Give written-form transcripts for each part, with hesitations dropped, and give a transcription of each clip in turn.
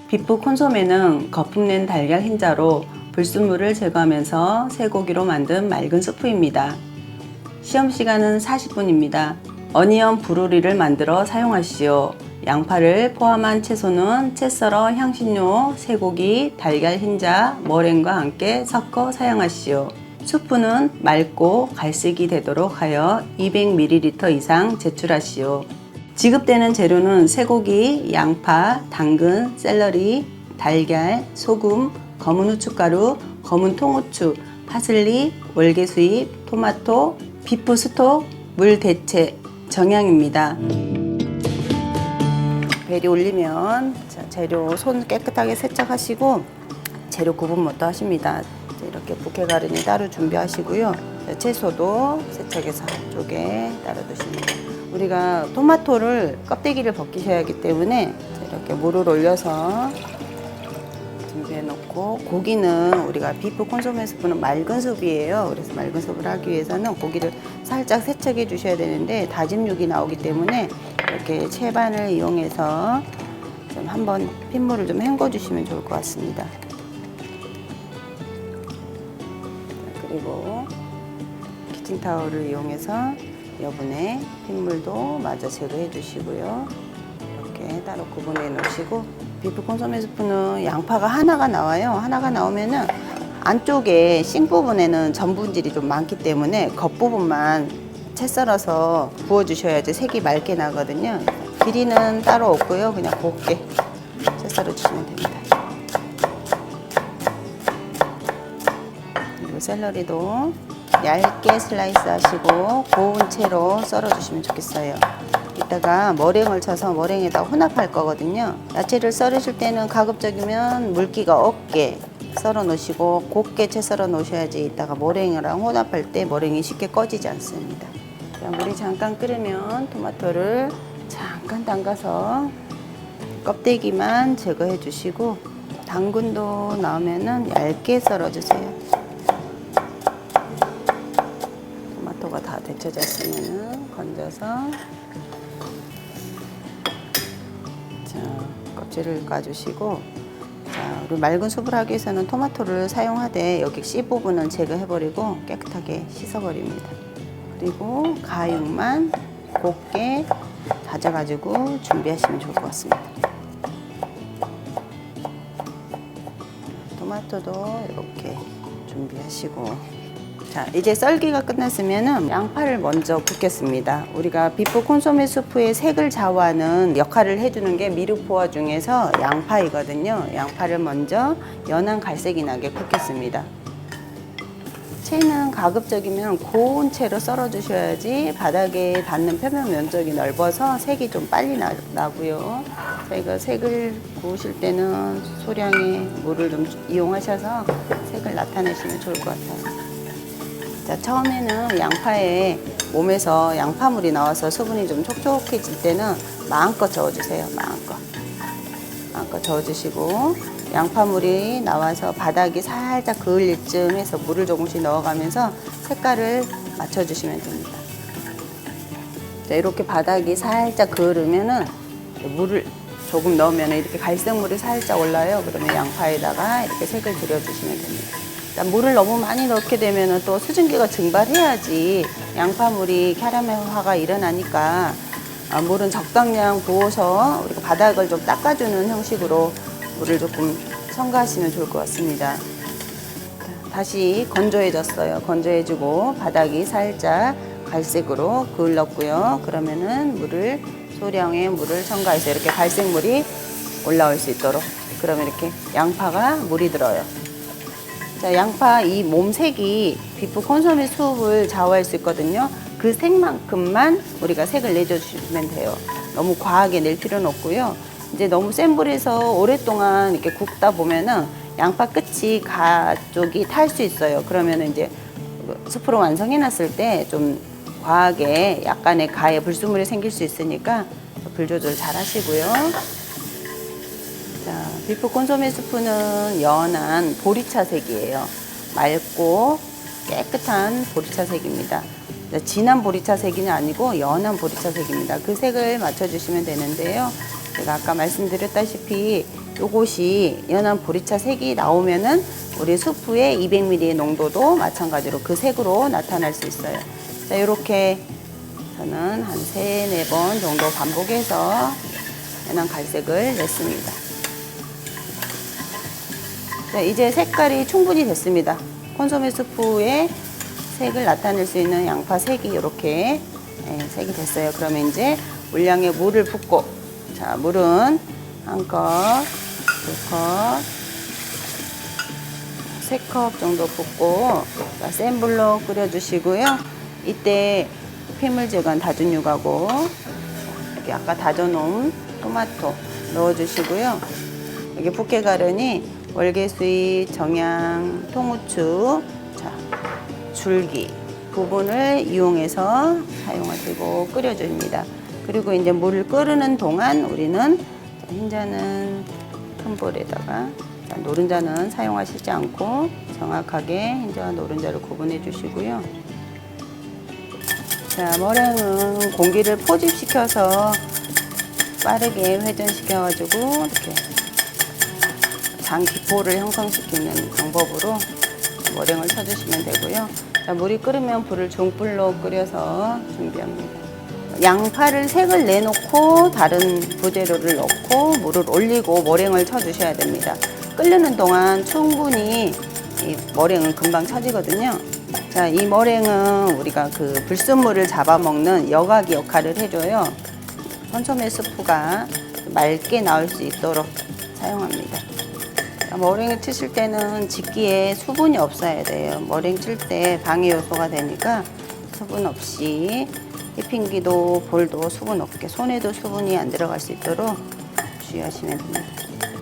비프 콘소메는 거품낸 달걀 흰자로 불순물을 제거하면서 쇠고기로 만든 맑은 수프입니다. 시험 시간은 40분입니다. 어니언 브로리를 만들어 사용하시오. 양파를 포함한 채소는 채 썰어 향신료, 쇠고기, 달걀 흰자, 머랭과 함께 섞어 사용하시오. 수프는 맑고 갈색이 되도록 하여 200ml 이상 제출하시오. 지급되는 재료는 쇠고기, 양파, 당근, 샐러리, 달걀, 소금, 검은 후춧가루, 검은 통후추, 파슬리, 월계수잎, 토마토, 비프 스톡, 물 대체, 정향입니다. 베리 올리면 재료 손 깨끗하게 세척하시고 재료 구분부터 하십니다. 이렇게 부케 가른이 따로 준비하시고요. 채소도 세척해서 한쪽에 따로 두십니다. 우리가 토마토를 껍데기를 벗기셔야 하기 때문에 이렇게 물을 올려서 준비해 놓고, 고기는 우리가 비프 콘소메 스프는 맑은 수프이에요. 그래서 맑은 수프를 하기 위해서는 고기를 살짝 세척해 주셔야 되는데 다짐육이 나오기 때문에 이렇게 채반을 이용해서 좀 한번 핏물을 좀 헹궈 주시면 좋을 것 같습니다. 그리고 키친타올을 이용해서 여분의 핏물도 마저 제거해 주시고요. 이렇게 따로 구분해 놓으시고, 비프 콘소메 스프는 양파가 하나가 나와요. 하나가 나오면은 안쪽에 芯 부분에는 전분질이 좀 많기 때문에 겉부분만 채 썰어서 부어 주셔야지 색이 맑게 나거든요. 길이는 따로 없고요. 그냥 곱게 채 썰어 주시면 됩니다. 그리고 샐러리도 얇게 슬라이스 하시고 고운 채로 썰어 주시면 좋겠어요. 이따가 머랭을 쳐서 머랭에다 혼합할 거거든요. 야채를 썰으실 때는 가급적이면 물기가 없게 썰어 놓으시고 곱게 채 썰어 놓으셔야지 이따가 머랭이랑 혼합할 때 머랭이 쉽게 꺼지지 않습니다. 물이 잠깐 끓으면 토마토를 잠깐 담가서 껍데기만 제거해 주시고, 당근도 나오면은 얇게 썰어 주세요. 토마토가 다 데쳐졌으면 건져서 껍질을 까주시고, 우리 맑은 수프를 하기 위해서는 토마토를 사용하되 여기 씨 부분은 제거해버리고 깨끗하게 씻어버립니다. 그리고 가육만 곱게 다져가지고 준비하시면 좋을 것 같습니다. 토마토도 이렇게 준비하시고, 자, 이제 썰기가 끝났으면 양파를 먼저 붓겠습니다. 우리가 비프 콘소메 수프의 색을 좌우하는 역할을 해주는 게 미르포화 중에서 양파이거든요. 양파를 먼저 연한 갈색이 나게 붓겠습니다. 채는 가급적이면 고운 채로 썰어 주셔야지 바닥에 닿는 표면 면적이 넓어서 색이 좀 빨리 나고요. 저희가 색을 구우실 때는 소량의 물을 좀 이용하셔서 색을 나타내시면 좋을 것 같아요. 자, 처음에는 양파에 몸에서 양파물이 나와서 수분이 좀 촉촉해질 때는 마음껏 저어주세요. 마음껏 저어주시고, 양파물이 나와서 바닥이 살짝 그을릴 쯤 해서 물을 조금씩 넣어가면서 색깔을 맞춰주시면 됩니다. 자, 이렇게 바닥이 살짝 그으르면은 물을 조금 넣으면 이렇게 갈색물이 살짝 올라요. 그러면 양파에다가 이렇게 색을 들여주시면 됩니다. 물을 너무 많이 넣게 되면 또 수증기가 증발해야지 양파물이 캐러멜화가 일어나니까 물은 적당량 부어서 우리가 바닥을 좀 닦아주는 형식으로 물을 조금 첨가하시면 좋을 것 같습니다. 다시 건조해졌어요. 건조해지고 바닥이 살짝 갈색으로 그을렀고요. 그러면은 소량의 물을 첨가해서 이렇게 갈색물이 올라올 수 있도록, 그러면 이렇게 양파가 물이 들어요. 자, 양파 이 몸색이 비프 콘소메 수프를 좌우할 수 있거든요. 그 색만큼만 우리가 색을 내줘주시면 돼요. 너무 과하게 낼 필요는 없고요. 이제 너무 센 불에서 오랫동안 이렇게 굽다 보면은 양파 끝이 가 쪽이 탈 수 있어요. 그러면 이제 수프를 완성해 놨을 때 좀 과하게 약간의 가에 불순물이 생길 수 있으니까 불 조절 잘 하시고요. 자, 비프 콘소메 수프는 연한 보리차색이에요. 맑고 깨끗한 보리차색입니다. 진한 보리차색이 아니고 연한 보리차색입니다. 그 색을 맞춰주시면 되는데요. 제가 아까 말씀드렸다시피 요것이 연한 보리차 색이 나오면은 우리 수프의 200ml의 농도도 마찬가지로 그 색으로 나타날 수 있어요. 자, 이렇게 저는 한 3, 4번 정도 반복해서 연한 갈색을 냈습니다. 자, 이제 색깔이 충분히 됐습니다. 콘소메 수프의 색을 나타낼 수 있는 양파 색이 이렇게 색이 됐어요. 그러면 이제 물량에 물을 붓고, 자, 물은 1컵, 2컵, 3컵 정도 붓고, 자, 센 불로 끓여주시고요. 이때 폐물 제거한 다진 육하고 여기 아까 다져놓은 토마토 넣어주시고요. 여기 붓개가르니 월계수잎, 정향, 통후추, 자, 줄기 부분을 이용해서 사용하시고 끓여줍니다. 그리고 이제 물을 끓이는 동안 우리는 흰자는 큰 볼에다가, 노른자는 사용하시지 않고 정확하게 흰자와 노른자를 구분해 주시고요. 자, 머랭은 공기를 포집시켜서 빠르게 회전시켜가지고 이렇게 장 기포를 형성시키는 방법으로 머랭을 쳐주시면 되고요. 자, 물이 끓으면 불을 중불로 끓여서 준비합니다. 양파를 색을 내놓고 다른 부재료를 넣고 물을 올리고 머랭을 쳐주셔야 됩니다. 끓는 동안 충분히 이 머랭은 금방 쳐지거든요. 자, 이 머랭은 우리가 그 불순물을 잡아먹는 여과기 역할을 해줘요. 콘소메 스프가 맑게 나올 수 있도록 사용합니다. 머랭을 치실 때는 집기에 수분이 없어야 돼요. 머랭 칠 때 방해 요소가 되니까 수분 없이, 휘핑기도 볼도 수분 없게, 손에도 수분이 안 들어갈 수 있도록 주의하시면 됩니다.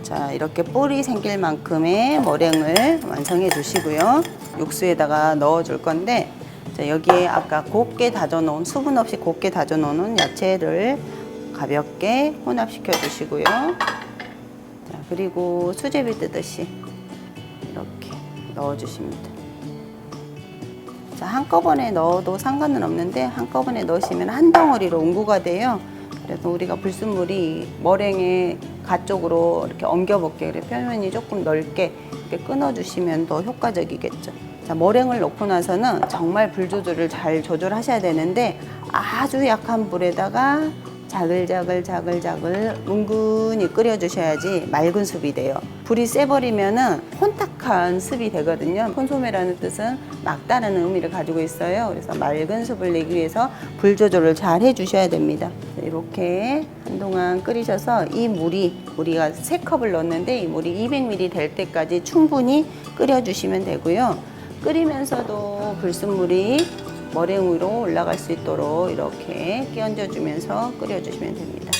자, 이렇게 볼이 생길 만큼의 머랭을 완성해 주시고요. 육수에다가 넣어 줄 건데, 자, 여기에 아까 곱게 다져 놓은, 수분 없이 곱게 다져 놓은 야채를 가볍게 혼합시켜 주시고요. 자, 그리고 수제비 뜨듯이 이렇게 넣어 주십니다. 자, 한꺼번에 넣어도 상관은 없는데 한꺼번에 넣으시면 한 덩어리로 응고가 돼요. 그래서 우리가 불순물이 머랭의 가쪽으로 이렇게 엉겨붙게, 그래 표면이 조금 넓게 이렇게 끊어주시면 더 효과적이겠죠. 자, 머랭을 넣고 나서는 정말 불 조절을 잘 조절하셔야 되는데 아주 약한 불에다가 자글자글 뭉근히 끓여주셔야지 맑은 숲이 돼요. 불이 세버리면은 혼탁한 습이 되거든요. 콘소메라는 뜻은 맑다는 의미를 가지고 있어요. 그래서 맑은 습을 내기 위해서 불 조절을 잘 해주셔야 됩니다. 이렇게 한동안 끓이셔서 이 물이, 우리가 3컵을 넣었는데 이 물이 200ml 될 때까지 충분히 끓여주시면 되고요. 끓이면서도 불순물이 머랭 위로 올라갈 수 있도록 이렇게 끼얹어주면서 끓여주시면 됩니다.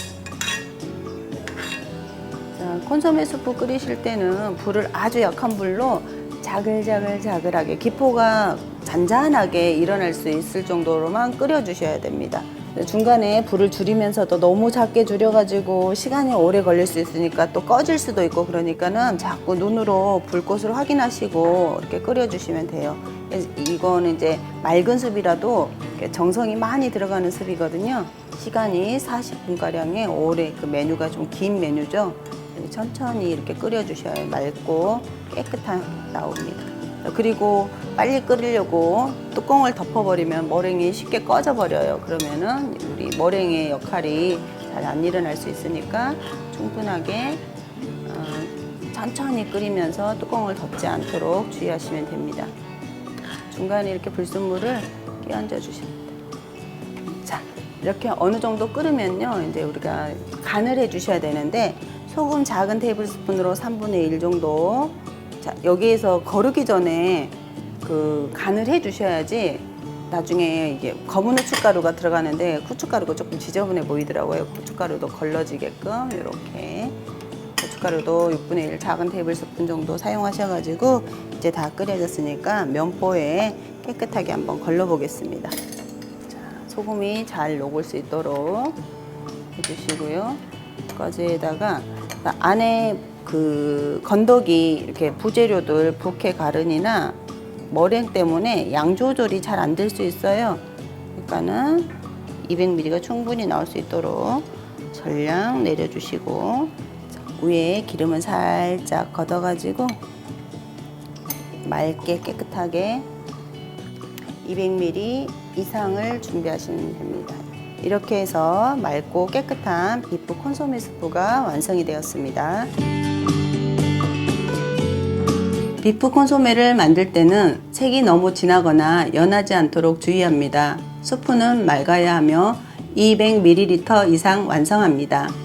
자, 콘소메 수프 끓이실 때는 불을 아주 약한 불로 자글자글하게 기포가 잔잔하게 일어날 수 있을 정도로만 끓여주셔야 됩니다. 중간에 불을 줄이면서도 너무 작게 줄여가지고 시간이 오래 걸릴 수 있으니까 또 꺼질 수도 있고, 그러니까는 자꾸 눈으로 불꽃을 확인하시고 이렇게 끓여주시면 돼요. 이거는 이제 맑은 습이라도 정성이 많이 들어가는 습이거든요. 시간이 40분가량의 오래, 그 메뉴가 좀 긴 메뉴죠. 천천히 이렇게 끓여주셔야 맑고 깨끗하게 나옵니다. 그리고 빨리 끓이려고 뚜껑을 덮어버리면 머랭이 쉽게 꺼져버려요. 그러면은 우리 머랭의 역할이 잘 안 일어날 수 있으니까 충분하게 천천히 끓이면서 뚜껑을 덮지 않도록 주의하시면 됩니다. 중간에 이렇게 불순물을 끼얹어 주십니다. 자, 이렇게 어느 정도 끓으면요, 이제 우리가 간을 해 주셔야 되는데, 소금 작은 테이블 스푼으로 3분의 1 정도. 자, 여기에서 거르기 전에 그 간을 해 주셔야지 나중에 이게 검은 후춧가루가 들어가는데 후춧가루가 조금 지저분해 보이더라고요. 후춧가루도 걸러지게끔 이렇게 후춧가루도 6분의 1 작은 테이블 스푼 정도 사용하셔가지고 이제 다 끓여졌으니까 면포에 깨끗하게 한번 걸러 보겠습니다. 자, 소금이 잘 녹을 수 있도록 해주시고요. 거즈에다가 안에 그 건더기 이렇게 부재료들 부케 가른이나 머랭 때문에 양 조절이 잘 안 될 수 있어요. 그러니까는 200ml가 충분히 나올 수 있도록 전량 내려주시고, 위에 기름을 살짝 걷어가지고 맑게 깨끗하게 200ml 이상을 준비하시면 됩니다. 이렇게 해서 맑고 깨끗한 비프 콘소메 스프가 완성이 되었습니다. 비프 콘소메를 만들 때는 색이 너무 진하거나 연하지 않도록 주의합니다. 스프는 맑아야 하며 200ml 이상 완성합니다.